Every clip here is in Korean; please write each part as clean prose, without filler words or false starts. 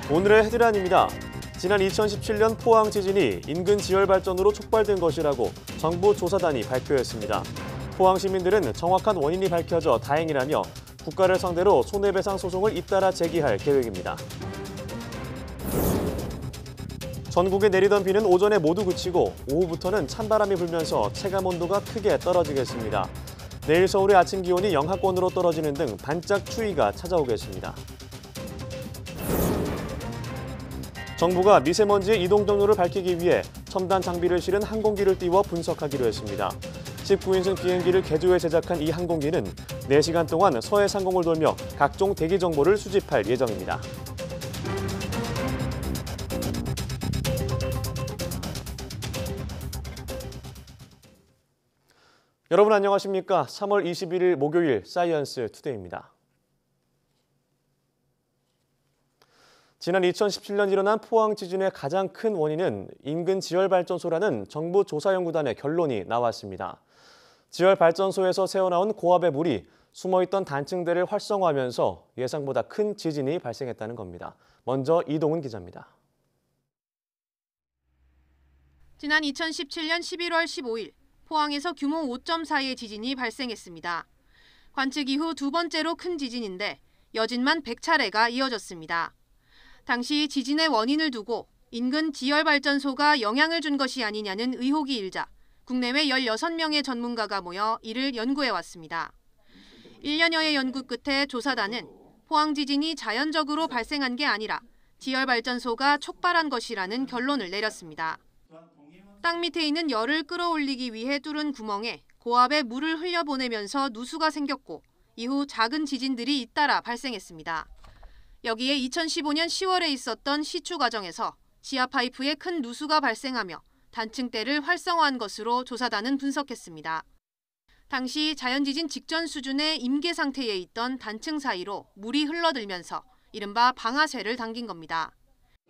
오늘의 헤드라인입니다. 지난 2017년 포항 지진이 인근 지열발전으로 촉발된 것이라고 정부 조사단이 발표했습니다. 포항 시민들은 정확한 원인이 밝혀져 다행이라며 국가를 상대로 손해배상 소송을 잇따라 제기할 계획입니다. 전국에 내리던 비는 오전에 모두 그치고 오후부터는 찬바람이 불면서 체감온도가 크게 떨어지겠습니다. 내일 서울의 아침 기온이 영하권으로 떨어지는 등 반짝 추위가 찾아오겠습니다. 정부가 미세먼지의 이동 경로를 밝히기 위해 첨단 장비를 실은 항공기를 띄워 분석하기로 했습니다. 19인승 비행기를 개조해 제작한 이 항공기는 4시간 동안 서해 상공을 돌며 각종 대기 정보를 수집할 예정입니다. 여러분 안녕하십니까? 3월 21일 목요일 사이언스 투데이입니다. 지난 2017년 일어난 포항 지진의 가장 큰 원인은 인근 지열발전소라는 정부 조사연구단의 결론이 나왔습니다. 지열발전소에서 새어나온 고압의 물이 숨어있던 단층대를 활성화하면서 예상보다 큰 지진이 발생했다는 겁니다. 먼저 이동훈 기자입니다. 지난 2017년 11월 15일 포항에서 규모 5.4의 지진이 발생했습니다. 관측 이후 두 번째로 큰 지진인데 여진만 100차례가 이어졌습니다. 당시 지진의 원인을 두고 인근 지열발전소가 영향을 준 것이 아니냐는 의혹이 일자 국내외 16명의 전문가가 모여 이를 연구해왔습니다. 1년여의 연구 끝에 조사단은 포항 지진이 자연적으로 발생한 게 아니라 지열발전소가 촉발한 것이라는 결론을 내렸습니다. 땅 밑에 있는 열을 끌어올리기 위해 뚫은 구멍에 고압의 물을 흘려보내면서 누수가 생겼고 이후 작은 지진들이 잇따라 발생했습니다. 여기에 2015년 10월에 있었던 시추 과정에서 지하 파이프에 큰 누수가 발생하며 단층대를 활성화한 것으로 조사단은 분석했습니다. 당시 자연지진 직전 수준의 임계 상태에 있던 단층 사이로 물이 흘러들면서 이른바 방아쇠를 당긴 겁니다.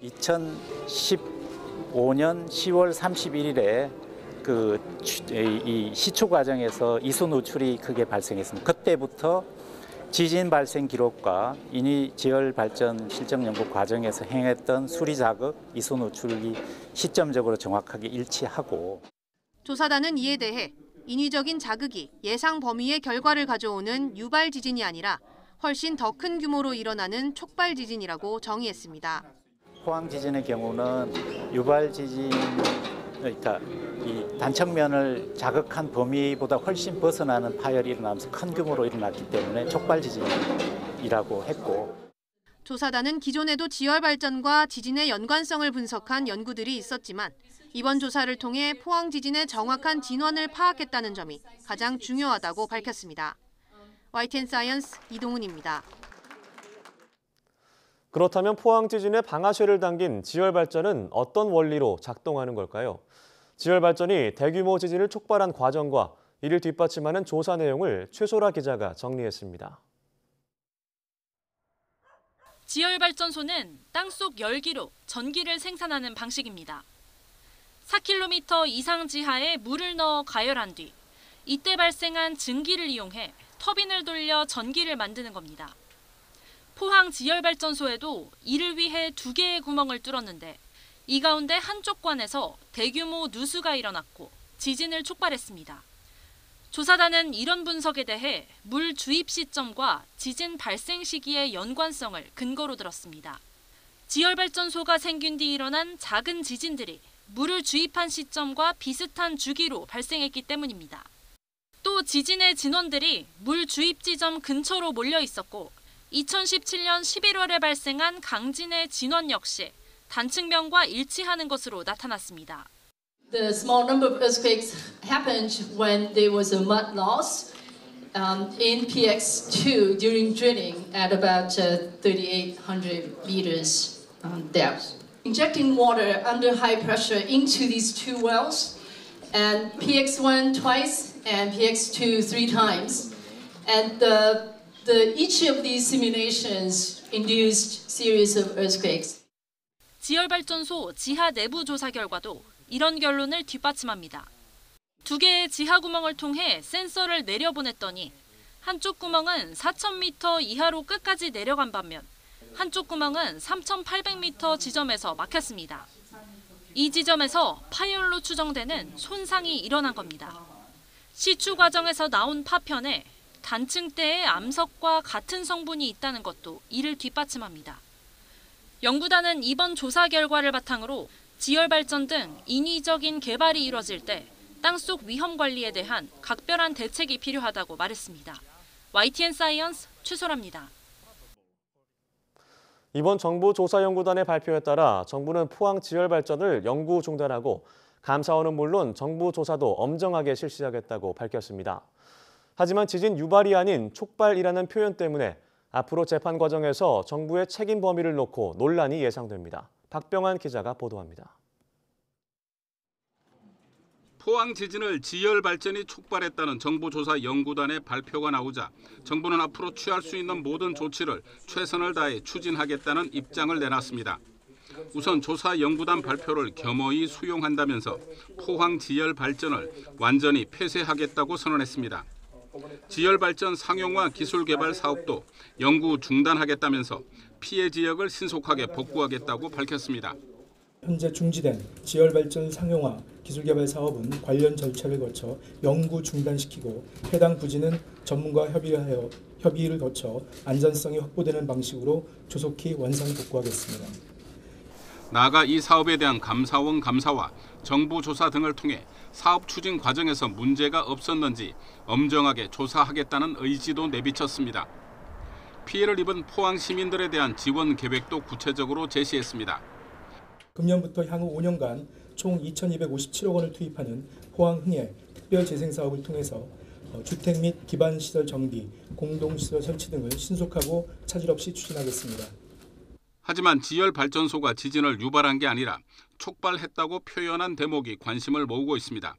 2015년 10월 31일에 이 시추 과정에서 이수 누출이 크게 발생했습니다. 그때부터 지진 발생 기록과 인위 지열 발전 실정 연구 과정에서 행했던 수리 작업, 이수 누출이 시점적으로 정확하게 일치하고 조사단은 이에 대해 인위적인 자극이 예상 범위의 결과를 가져오는 유발 지진이 아니라 훨씬 더 큰 규모로 일어나는 촉발 지진이라고 정의했습니다. 포항 지진의 경우는 유발 지진, 그러니까 이 단층면을 자극한 범위보다 훨씬 벗어나는 파열이 일어나면서 큰 규모로 일어났기 때문에 촉발 지진이라고 했고. 조사단은 기존에도 지열 발전과 지진의 연관성을 분석한 연구들이 있었지만 이번 조사를 통해 포항 지진의 정확한 진원을 파악했다는 점이 가장 중요하다고 밝혔습니다. YTN 사이언스 이동훈입니다. 그렇다면 포항 지진의 방아쇠를 당긴 지열발전은 어떤 원리로 작동하는 걸까요? 지열발전이 대규모 지진을 촉발한 과정과 이를 뒷받침하는 조사 내용을 최소라 기자가 정리했습니다. 지열발전소는 땅속 열기로 전기를 생산하는 방식입니다. 4km 이상 지하에 물을 넣어 가열한 뒤 이때 발생한 증기를 이용해 터빈을 돌려 전기를 만드는 겁니다. 포항 지열발전소에도 이를 위해 2개의 구멍을 뚫었는데 이 가운데 한쪽 관에서 대규모 누수가 일어났고 지진을 촉발했습니다. 조사단은 이런 분석에 대해 물 주입 시점과 지진 발생 시기의 연관성을 근거로 들었습니다. 지열발전소가 생긴 뒤 일어난 작은 지진들이 물을 주입한 시점과 비슷한 주기로 발생했기 때문입니다. 또 지진의 진원들이 물 주입 지점 근처로 몰려 있었고 2017년 11월에 발생한 강진의 진원 역시 단층면과 일치하는 것으로 나타났습니다. The small number of earthquakes happened when there was a mud loss in PX2 during drilling at about 3,800 meters depth. Injecting water under high pressure into these two wells, and PX1 twice and PX2 3 times, and each of these simulations induced series of earthquakes. 지열발전소 지하 내부 조사 결과도 이런 결론을 뒷받침합니다. 2개의 지하 구멍을 통해 센서를 내려보냈더니 한쪽 구멍은 4,000m 이하로 끝까지 내려간 반면 한쪽 구멍은 3,800m 지점에서 막혔습니다. 이 지점에서 파열로 추정되는 손상이 일어난 겁니다. 시추 과정에서 나온 파편에 단층대의 암석과 같은 성분이 있다는 것도 이를 뒷받침합니다. 연구단은 이번 조사 결과를 바탕으로 지열 발전 등 인위적인 개발이 이뤄질 때 땅속 위험 관리에 대한 각별한 대책이 필요하다고 말했습니다. YTN 사이언스 최소라입니다. 이번 정부조사연구단의 발표에 따라 정부는 포항 지열 발전을 영구 중단하고 감사원은 물론 정부 조사도 엄정하게 실시하겠다고 밝혔습니다. 하지만 지진 유발이 아닌 촉발이라는 표현 때문에 앞으로 재판 과정에서 정부의 책임 범위를 놓고 논란이 예상됩니다. 박병환 기자가 보도합니다. 포항 지진을 지열 발전이 촉발했다는 정부조사연구단의 발표가 나오자 정부는 앞으로 취할 수 있는 모든 조치를 최선을 다해 추진하겠다는 입장을 내놨습니다. 우선 조사연구단 발표를 겸허히 수용한다면서 포항 지열 발전을 완전히 폐쇄하겠다고 선언했습니다. 지열 발전 상용화 기술 개발 사업도 영구 중단하겠다면서 피해 지역을 신속하게 복구하겠다고 밝혔습니다. 현재 중지된 지열발전 상용화 기술개발 사업은 관련 절차를 거쳐 영구 중단시키고 해당 부지는 전문가 협의를 거쳐 안전성이 확보되는 방식으로 조속히 원상 복구하겠습니다. 나아가 이 사업에 대한 감사원 감사와 정부 조사 등을 통해 사업 추진 과정에서 문제가 없었는지 엄정하게 조사하겠다는 의지도 내비쳤습니다. 피해를 입은 포항 시민들에 대한 지원 계획도 구체적으로 제시했습니다. 금년부터 향후 5년간 총 2,257억 원을 투입하는 포항 흥해 특별재생사업을 통해서 주택 및 기반시설 정비, 공동시설 설치 등을 신속하고 차질 없이 추진하겠습니다. 하지만 지열 발전소가 지진을 유발한 게 아니라 촉발했다고 표현한 대목이 관심을 모으고 있습니다.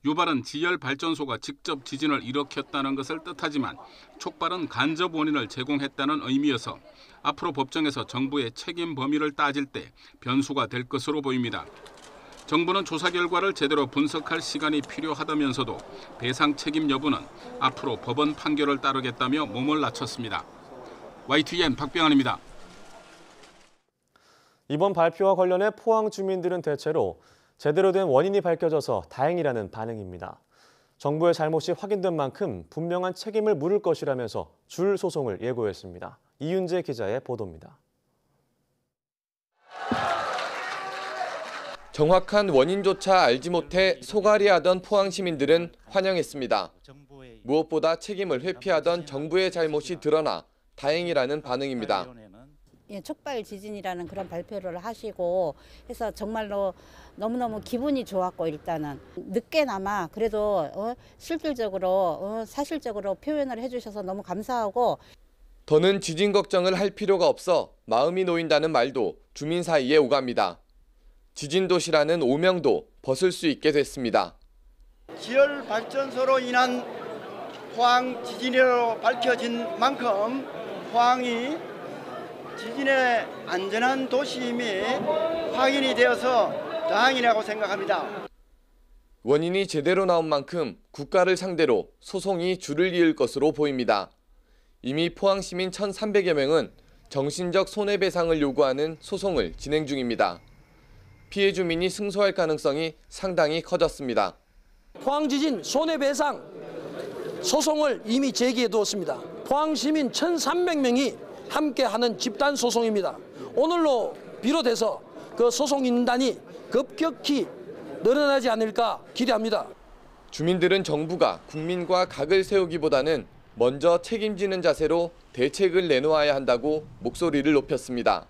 유발은 지열 발전소가 직접 지진을 일으켰다는 것을 뜻하지만 촉발은 간접 원인을 제공했다는 의미여서 앞으로 법정에서 정부의 책임 범위를 따질 때 변수가 될 것으로 보입니다. 정부는 조사 결과를 제대로 분석할 시간이 필요하다면서도 배상 책임 여부는 앞으로 법원 판결을 따르겠다며 몸을 낮췄습니다. YTN 박병환입니다. 이번 발표와 관련해 포항 주민들은 대체로 제대로 된 원인이 밝혀져서 다행이라는 반응입니다. 정부의 잘못이 확인된 만큼 분명한 책임을 물을 것이라면서 줄 소송을 예고했습니다. 이윤재 기자의 보도입니다. 정확한 원인조차 알지 못해 소갈이하던 포항 시민들은 환영했습니다. 무엇보다 책임을 회피하던 정부의 잘못이 드러나 다행이라는 반응입니다. 촉발 지진이라는 그런 발표를 하시고 해서 정말로 너무너무 기분이 좋았고, 일단은 늦게나마 그래도 실질적으로 사실적으로 표현을 해주셔서 너무 감사하고, 더는 지진 걱정을 할 필요가 없어 마음이 놓인다는 말도 주민 사이에 오갑니다. 지진도시라는 오명도 벗을 수 있게 됐습니다. 지열 발전소로 인한 포항 지진으로 밝혀진 만큼 포항이 지진의 안전한 도시임이 확인이 되어서 다행이라고 생각합니다. 원인이 제대로 나온 만큼 국가를 상대로 소송이 줄을 이을 것으로 보입니다. 이미 포항 시민 1,300여 명은 정신적 손해배상을 요구하는 소송을 진행 중입니다. 피해 주민이 승소할 가능성이 상당히 커졌습니다. 포항 지진 손해배상 소송을 이미 제기해두었습니다. 포항 시민 1,300명이 함께하는 집단 소송입니다. 오늘로 비롯해서 그 소송 인단이 급격히 늘어나지 않을까 기대합니다. 주민들은 정부가 국민과 각을 세우기보다는 먼저 책임지는 자세로 대책을 내놓아야 한다고 목소리를 높였습니다.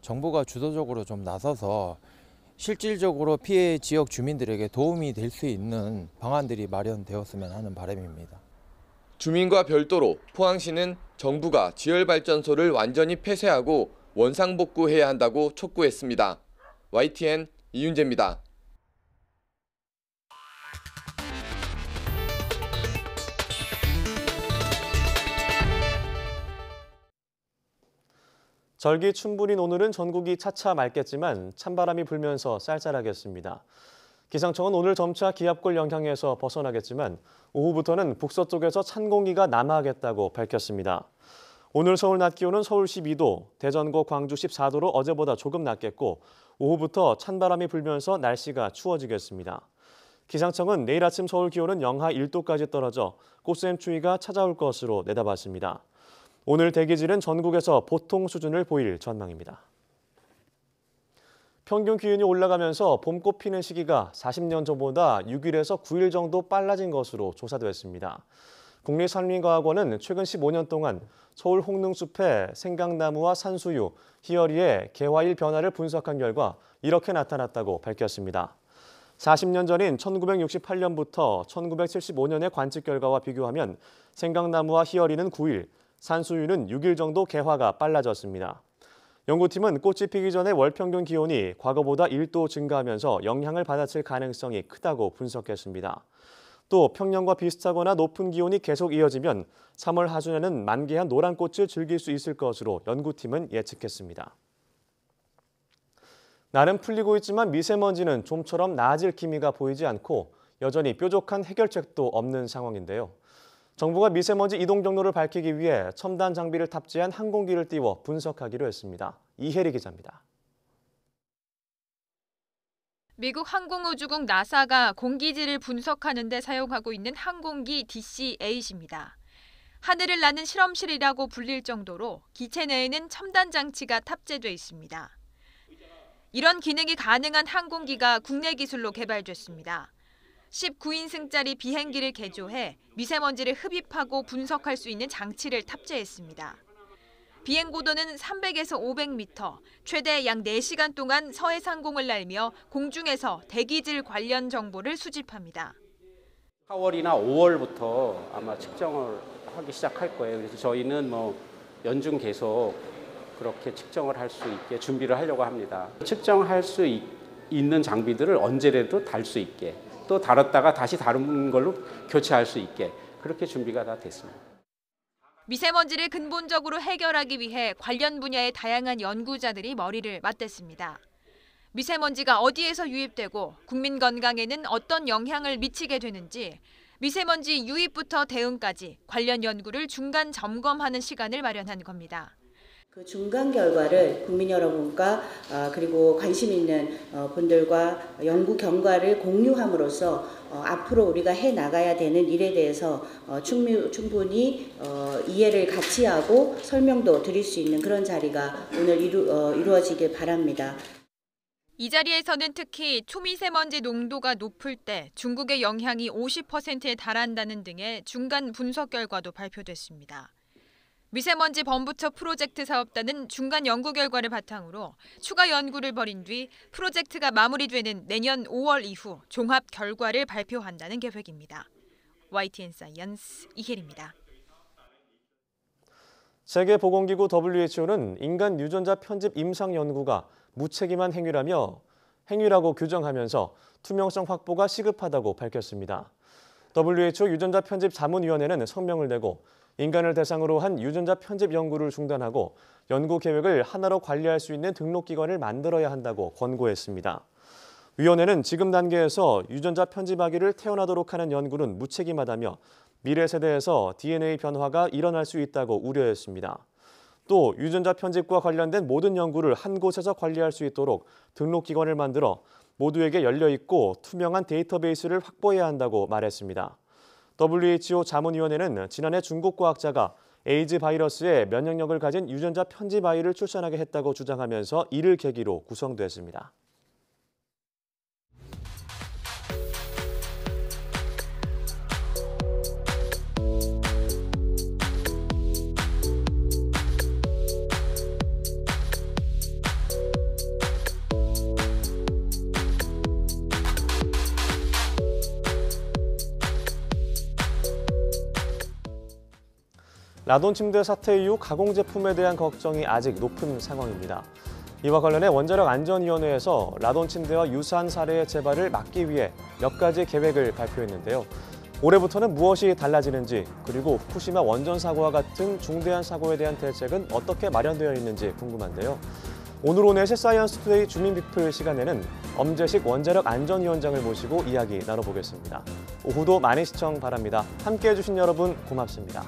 정부가 주도적으로 좀 나서서 실질적으로 피해 지역 주민들에게 도움이 될 수 있는 방안들이 마련되었으면 하는 바람입니다. 주민과 별도로 포항시는 정부가 지열발전소를 완전히 폐쇄하고 원상복구해야 한다고 촉구했습니다. YTN 이윤재입니다. 절기춘분인 오늘은 전국이 차차 맑겠지만 찬바람이 불면서 쌀쌀하겠습니다. 기상청은 오늘 점차 기압골 영향에서 벗어나겠지만 오후부터는 북서쪽에서 찬 공기가 남하하겠다고 밝혔습니다. 오늘 서울 낮 기온은 서울 12도, 대전과 광주 14도로 어제보다 조금 낮겠고 오후부터 찬바람이 불면서 날씨가 추워지겠습니다. 기상청은 내일 아침 서울 기온은 영하 1도까지 떨어져 꽃샘추위가 찾아올 것으로 내다봤습니다. 오늘 대기질은 전국에서 보통 수준을 보일 전망입니다. 평균 기온이 올라가면서 봄꽃 피는 시기가 40년 전보다 6일에서 9일 정도 빨라진 것으로 조사됐습니다. 국립산림과학원은 최근 15년 동안 서울 홍릉숲의 생강나무와 산수유, 희열이의 개화일 변화를 분석한 결과 이렇게 나타났다고 밝혔습니다. 40년 전인 1968년부터 1975년의 관측 결과와 비교하면 생강나무와 희열이는 9일, 산수유는 6일 정도 개화가 빨라졌습니다. 연구팀은 꽃이 피기 전에 월 평균 기온이 과거보다 1도 증가하면서 영향을 받았을 가능성이 크다고 분석했습니다. 또 평년과 비슷하거나 높은 기온이 계속 이어지면 3월 하순에는 만개한 노란 꽃을 즐길 수 있을 것으로 연구팀은 예측했습니다. 날은 풀리고 있지만 미세먼지는 좀처럼 나아질 기미가 보이지 않고 여전히 뾰족한 해결책도 없는 상황인데요. 정부가 미세먼지 이동 경로를 밝히기 위해 첨단 장비를 탑재한 항공기를 띄워 분석하기로 했습니다. 이혜리 기자입니다. 미국 항공우주국 나사가 공기질을 분석하는 데 사용하고 있는 항공기 DC-8입니다. 하늘을 나는 실험실이라고 불릴 정도로 기체 내에는 첨단 장치가 탑재돼 있습니다. 이런 기능이 가능한 항공기가 국내 기술로 개발됐습니다. 19인승짜리 비행기를 개조해 미세먼지를 흡입하고 분석할 수 있는 장치를 탑재했습니다. 비행 고도는 300에서 500m, 최대 약 4시간 동안 서해상공을 날며 공중에서 대기질 관련 정보를 수집합니다. 4월이나 5월부터 아마 측정을 하기 시작할 거예요. 그래서 저희는 연중 계속 그렇게 측정을 할 수 있게 준비를 하려고 합니다. 측정할 수 있는 장비들을 언제라도 달 수 있게, 또 달았다가 다시 다른 걸로 교체할 수 있게 그렇게 준비가 다 됐습니다. 미세먼지를 근본적으로 해결하기 위해 관련 분야의 다양한 연구자들이 머리를 맞댔습니다. 미세먼지가 어디에서 유입되고 국민 건강에는 어떤 영향을 미치게 되는지, 미세먼지 유입부터 대응까지 관련 연구를 중간 점검하는 시간을 마련한 겁니다. 그 중간 결과를 국민 여러분과 그리고 관심 있는 분들과 연구 결과를 공유함으로써 앞으로 우리가 해 나가야 되는 일에 대해서 충분히 이해를 같이 하고 설명도 드릴 수 있는 그런 자리가 오늘 이루어지길 바랍니다. 이 자리에서는 특히 초미세먼지 농도가 높을 때 중국의 영향이 50%에 달한다는 등의 중간 분석 결과도 발표됐습니다. 미세먼지 범부처 프로젝트 사업단은 중간 연구 결과를 바탕으로 추가 연구를 벌인 뒤 프로젝트가 마무리되는 내년 5월 이후 종합 결과를 발표한다는 계획입니다. YTN 사이언스 이혜리입니다. 세계보건기구 WHO는 인간 유전자 편집 임상 연구가 무책임한 행위라고 규정하면서 투명성 확보가 시급하다고 밝혔습니다. WHO 유전자 편집 자문위원회는 성명을 내고 인간을 대상으로 한 유전자 편집 연구를 중단하고 연구 계획을 하나로 관리할 수 있는 등록기관을 만들어야 한다고 권고했습니다. 위원회는 지금 단계에서 유전자 편집하기를 태어나도록 하는 연구는 무책임하다며 미래 세대에서 DNA 변화가 일어날 수 있다고 우려했습니다. 또 유전자 편집과 관련된 모든 연구를 한 곳에서 관리할 수 있도록 등록기관을 만들어 모두에게 열려있고 투명한 데이터베이스를 확보해야 한다고 말했습니다. WHO 자문위원회는 지난해 중국 과학자가 에이즈 바이러스의 면역력을 가진 유전자 편집 아이를 출산하게 했다고 주장하면서 이를 계기로 구성됐습니다. 라돈 침대 사태 이후 가공제품에 대한 걱정이 아직 높은 상황입니다. 이와 관련해 원자력안전위원회에서 라돈 침대와 유사한 사례의 재발을 막기 위해 몇 가지 계획을 발표했는데요. 올해부터는 무엇이 달라지는지, 그리고 후쿠시마 원전 사고와 같은 중대한 사고에 대한 대책은 어떻게 마련되어 있는지 궁금한데요. 오늘 오넷의 사이언스 투데이 주민비플 시간에는 엄재식 원자력안전위원장을 모시고 이야기 나눠보겠습니다. 오후도 많은 시청 바랍니다. 함께해 주신 여러분 고맙습니다.